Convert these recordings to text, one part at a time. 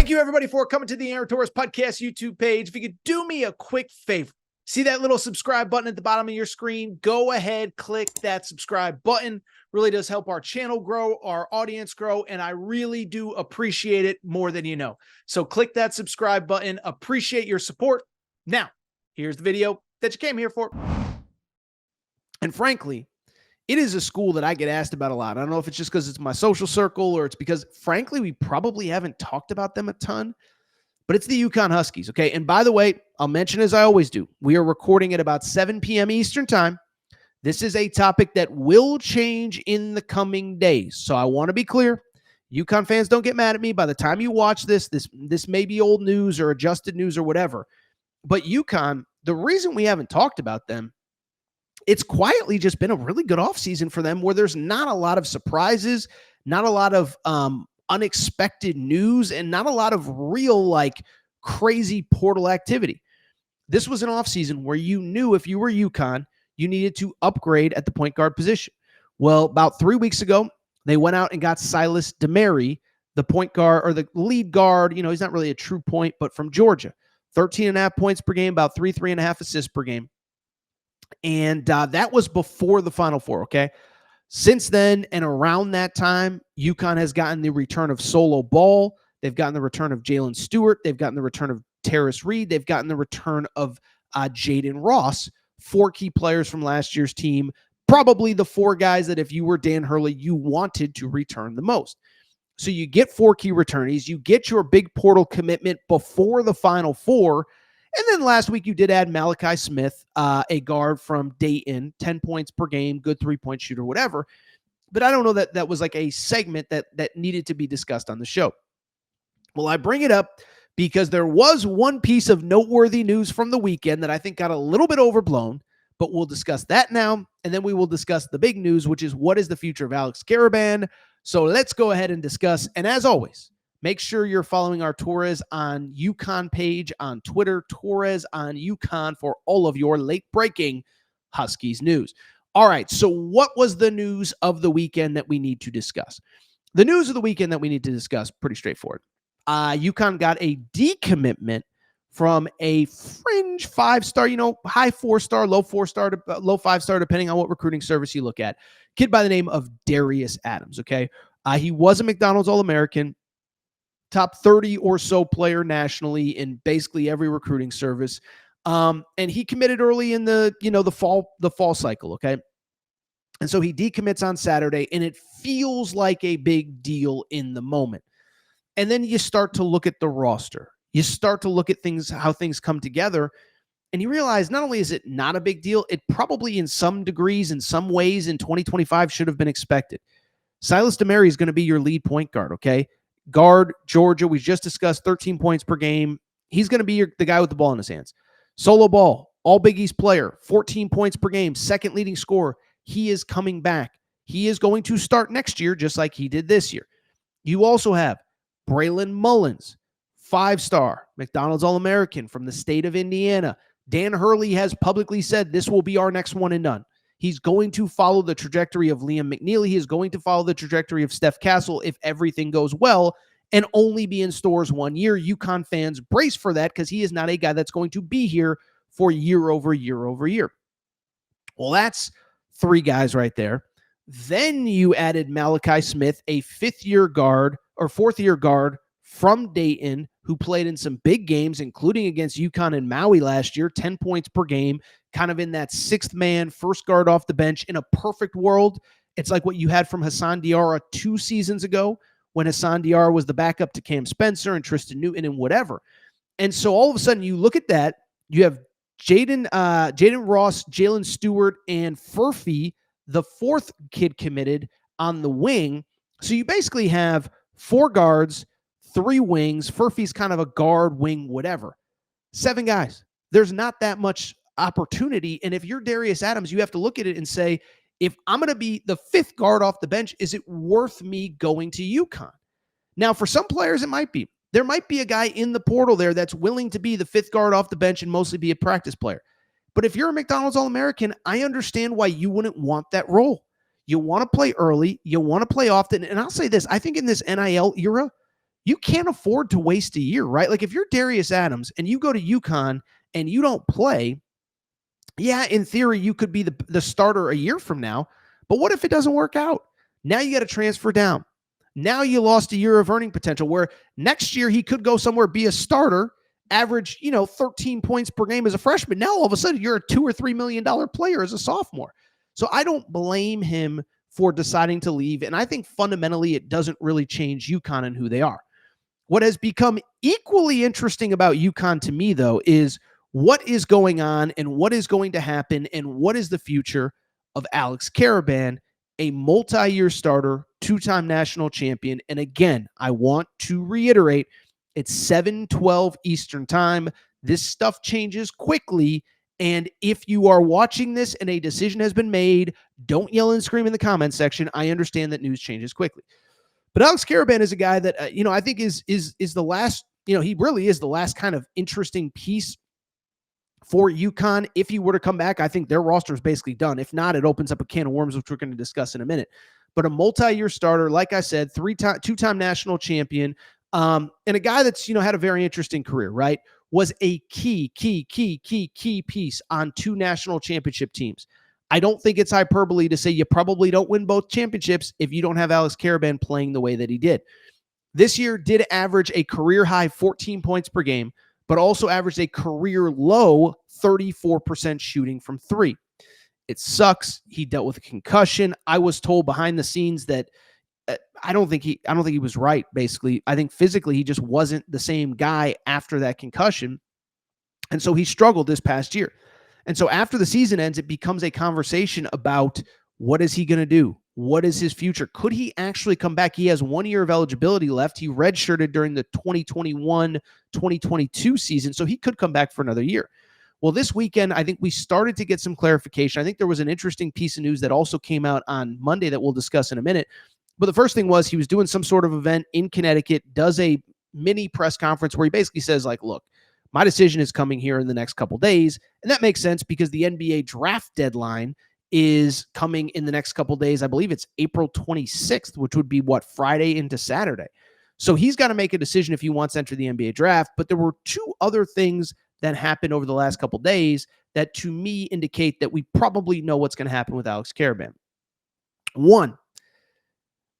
Thank you, everybody, for coming to the Aaron Torres Podcast YouTube page. If you could do me a quick favor, see that little subscribe button at the bottom of your screen? Go ahead, click that subscribe button. Really does help our channel grow, our audience grow, and I really do appreciate it more than you know. So click that subscribe button. Appreciate your support. Now, here's the video that you came here for. And frankly, it is a school that I get asked about a lot. I don't know if it's just because it's my social circle or it's because, frankly, we probably haven't talked about them a ton, but it's the UConn Huskies, okay? And by the way, I'll mention as I always do, we are recording at about 7 p.m. Eastern time. This is a topic that will change in the coming days. So I want to be clear. UConn fans, don't get mad at me. By the time you watch this may be old news or adjusted news or whatever. But UConn, the reason we haven't talked about them, it's quietly just been a really good offseason for them where there's not a lot of surprises, not a lot of unexpected news, and not a lot of real, crazy portal activity. This was an offseason where you knew if you were UConn, you needed to upgrade at the point guard position. Well, about 3 weeks ago, they went out and got Silas DeMary, the point guard or the lead guard. You know, he's not really a true point, but from Georgia. 13.5 points per game, about 3.5 assists per game. And that was before the Final Four, okay? Since then and around that time, UConn has gotten the return of Solo Ball. They've gotten the return of Jalen Stewart. They've gotten the return of Terrace Reed. They've gotten the return of Jaden Ross, 4 key players from last year's team, probably the 4 guys that if you were Dan Hurley, you wanted to return the most. So you get 4 key returnees. You get your big portal commitment before the Final Four. And then last week, you did add Malachi Smith, a guard from Dayton, 10 points per game, good 3-point shooter, whatever. But I don't know that that was like a segment that needed to be discussed on the show. Well, I bring it up because there was one piece of noteworthy news from the weekend that I think got a little bit overblown, but we'll discuss that now. And then we will discuss the big news, which is what is the future of Alex Karaban. So let's go ahead and discuss. And as always, make sure you're following our Torres on UConn page on Twitter, Torres on UConn, for all of your late-breaking Huskies news. All right, so what was the news of the weekend that we need to discuss? The news of the weekend that we need to discuss, pretty straightforward. UConn got a decommitment from a fringe 5-star, high 4-star, low 4-star, low 5-star, depending on what recruiting service you look at. Kid by the name of Darius Adams, okay? He was a McDonald's All-American, top 30 or so player nationally in basically every recruiting service. And he committed early in the fall cycle, okay? And so he decommits on Saturday, and it feels like a big deal in the moment. And then you start to look at the roster. You start to look at things, how things come together, and you realize not only is it not a big deal, it probably in some degrees, in some ways in 2025 should have been expected. Silas DeMary is going to be your lead point guard, okay? Guard, Georgia, we just discussed 13 points per game. He's going to be the guy with the ball in his hands. Solo Ball, all Big East player, 14 points per game, second leading scorer. He is coming back. He is going to start next year just like he did this year. You also have Braylon Mullins, 5-star, McDonald's All-American from the state of Indiana. Dan Hurley has publicly said this will be our next one and done. He's going to follow the trajectory of Liam McNeely. He is going to follow the trajectory of Steph Castle if everything goes well and only be in stores 1 year. UConn fans brace for that because he is not a guy that's going to be here for year over year over year. Well, that's 3 guys right there. Then you added Malachi Smith, a 5th-year guard or 4th-year guard from Dayton who played in some big games, including against UConn and Maui last year, 10 points per game, kind of in that 6th man, first guard off the bench. In a perfect world, it's like what you had from Hassan Diarra 2 seasons ago when Hassan Diarra was the backup to Cam Spencer and Tristan Newton and whatever. And so all of a sudden you look at that, you have Jaden Ross, Jalen Stewart, and Furphy, the 4th kid committed on the wing. So you basically have 4 guards, 3 wings. Furphy's kind of a guard, wing, whatever. 7 guys. There's not that much opportunity. And if you're Darius Adams, you have to look at it and say, if I'm going to be the 5th guard off the bench, is it worth me going to UConn? Now, for some players, it might be. There might be a guy in the portal there that's willing to be the 5th guard off the bench and mostly be a practice player. But if you're a McDonald's All-American, I understand why you wouldn't want that role. You want to play early. You want to play often. And I'll say this. I think in this NIL era, you can't afford to waste a year, right? Like if you're Darius Adams and you go to UConn and you don't play, yeah, in theory, you could be the starter a year from now. But what if it doesn't work out? Now you got to transfer down. Now you lost a year of earning potential where next year he could go somewhere, be a starter, average, 13 points per game as a freshman. Now all of a sudden you're a $2 or $3 million player as a sophomore. So I don't blame him for deciding to leave. And I think fundamentally it doesn't really change UConn and who they are. What has become equally interesting about UConn to me, though, is what is going on and what is going to happen and what is the future of Alex Karaban, a multi-year starter, two-time national champion. And again, I want to reiterate, it's 7:12 Eastern time. This stuff changes quickly. And if you are watching this and a decision has been made, don't yell and scream in the comment section. I understand that news changes quickly. But Alex Karaban is a guy that, I think is the last, he really is the last kind of interesting piece for UConn. If he were to come back, I think their roster is basically done. If not, it opens up a can of worms, which we're going to discuss in a minute. But a multi-year starter, like I said, two-time national champion, and a guy that's, had a very interesting career, right? Was a key piece on two national championship teams. I don't think it's hyperbole to say you probably don't win both championships if you don't have Alex Karaban playing the way that he did. This year did average a career high 14 points per game, but also averaged a career low 34% shooting from three. It sucks. He dealt with a concussion. I was told behind the scenes that I don't think he was right, basically. I think physically he just wasn't the same guy after that concussion. And so he struggled this past year. And so after the season ends, it becomes a conversation about what is he going to do? What is his future? Could he actually come back? He has 1 year of eligibility left. He redshirted during the 2021-2022 season, so he could come back for another year. Well, this weekend, I think we started to get some clarification. I think there was an interesting piece of news that also came out on Monday that we'll discuss in a minute. But the first thing was he was doing some sort of event in Connecticut, does a mini press conference where he basically says, like, look, my decision is coming here in the next couple days. And that makes sense because the NBA draft deadline is coming in the next couple days. I believe it's April 26th, which would be Friday into Saturday. So he's got to make a decision if he wants to enter the NBA draft. But there were two other things that happened over the last couple days that to me indicate that we probably know what's going to happen with Alex Karaban. One,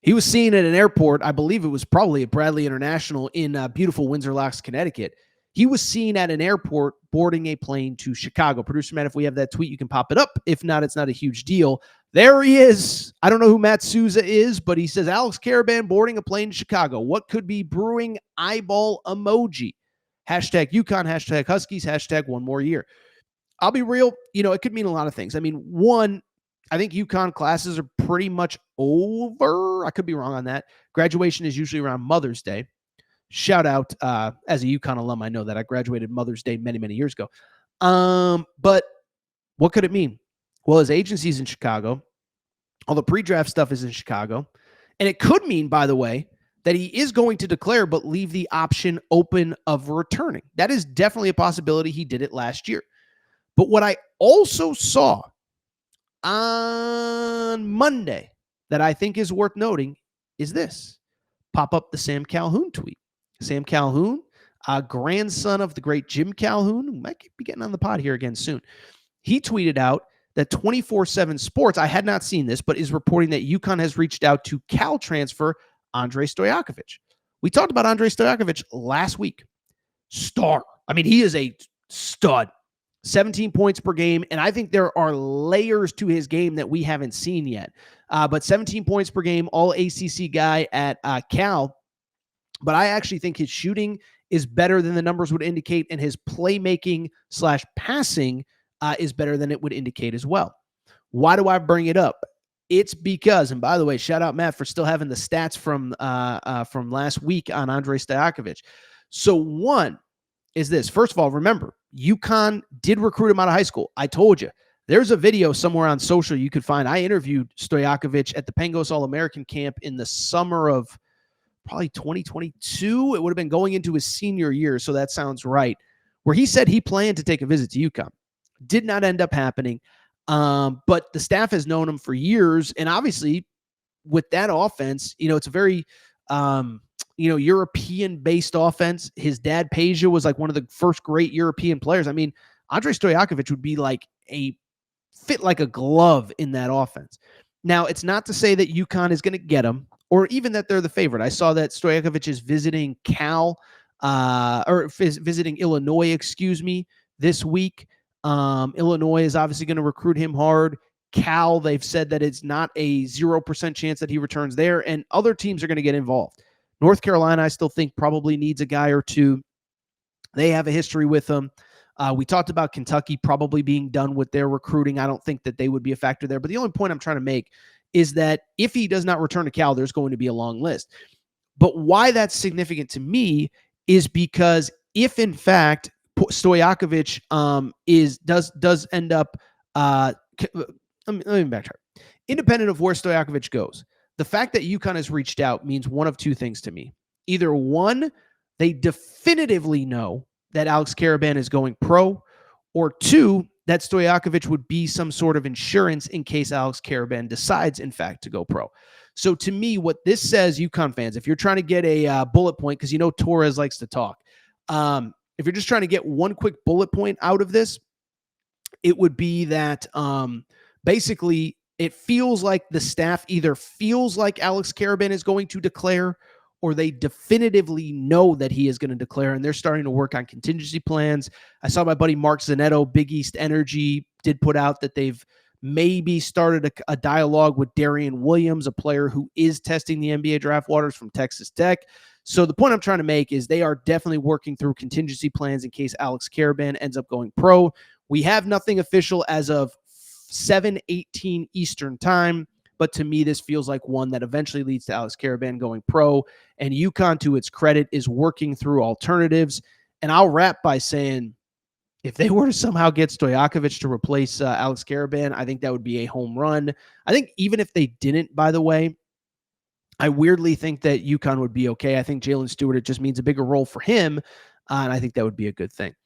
he was seen at an airport. I believe it was probably at Bradley International in beautiful Windsor Locks, Connecticut. He was seen at an airport boarding a plane to Chicago. Producer Matt, if we have that tweet, you can pop it up. If not, it's not a huge deal. There he is. I don't know who Matt Souza is, but he says Alex Karaban boarding a plane to Chicago. What could be brewing? Eyeball emoji. Hashtag UConn, hashtag Huskies, hashtag one more year. I'll be real. It could mean a lot of things. I mean, one, I think UConn classes are pretty much over. I could be wrong on that. Graduation is usually around Mother's Day. Shout out, as a UConn alum, I know that I graduated Mother's Day many, many years ago. But what could it mean? Well, his agency's in Chicago. All the pre-draft stuff is in Chicago. And it could mean, by the way, that he is going to declare but leave the option open of returning. That is definitely a possibility. He did it last year. But what I also saw on Monday that I think is worth noting is this. Pop up the Sam Calhoun tweet. Sam Calhoun, grandson of the great Jim Calhoun, who might be getting on the pod here again soon. He tweeted out that 24/7 Sports, I had not seen this, but is reporting that UConn has reached out to Cal transfer Andrei Stojakovic. We talked about Andrei Stojakovic last week. Star. I mean, he is a stud. 17 points per game, and I think there are layers to his game that we haven't seen yet. But 17 points per game, all ACC guy at Cal. But I actually think his shooting is better than the numbers would indicate, and his playmaking/passing is better than it would indicate as well. Why do I bring it up? It's because, and by the way, shout out Matt for still having the stats from last week on Andrei Stojakovic. So one is this. First of all, remember, UConn did recruit him out of high school. I told you. There's a video somewhere on social you could find. I interviewed Stojakovic at the Pangos All-American camp in the summer of probably 2022. It would have been going into his senior year, so that sounds right, where he said he planned to take a visit to UConn. Did not end up happening, but the staff has known him for years, and obviously with that offense, it's a very European-based offense. His dad, Peja, was like one of the first great European players. I mean, Andrei Stojakovic would be like fit like a glove in that offense. Now, it's not to say that UConn is going to get him or even that they're the favorite. I saw that Stojakovic is visiting visiting Illinois, this week. Illinois is obviously going to recruit him hard. Cal, they've said that it's not a 0% chance that he returns there, and other teams are going to get involved. North Carolina, I still think probably needs a guy or two. They have a history with him. We talked about Kentucky probably being done with their recruiting. I don't think that they would be a factor there. But the only point I'm trying to make is that if he does not return to Cal, there's going to be a long list. But why that's significant to me is because if, in fact, Stojakovic does end up let me backtrack. Independent of where Stojakovic goes, the fact that UConn has reached out means one of two things to me. Either one, they definitively know that Alex Karaban is going pro, or two, that Stojakovic would be some sort of insurance in case Alex Karaban decides, in fact, to go pro. So to me, what this says, UConn fans, if you're trying to get a bullet point, because Torres likes to talk, if you're just trying to get one quick bullet point out of this, it would be that basically it feels like the staff either feels like Alex Karaban is going to declare, or they definitively know that he is going to declare, and they're starting to work on contingency plans. I saw my buddy Mark Zanetto, Big East Energy, did put out that they've maybe started a dialogue with Darian Williams, a player who is testing the NBA draft waters from Texas Tech. So the point I'm trying to make is they are definitely working through contingency plans in case Alex Karaban ends up going pro. We have nothing official as of 7:18 Eastern time, but to me, this feels like one that eventually leads to Alex Karaban going pro, and UConn, to its credit, is working through alternatives. And I'll wrap by saying, if they were to somehow get Stojakovic to replace Alex Karaban, I think that would be a home run. I think even if they didn't, by the way, I weirdly think that UConn would be okay. I think Jalen Stewart, it just means a bigger role for him, and I think that would be a good thing.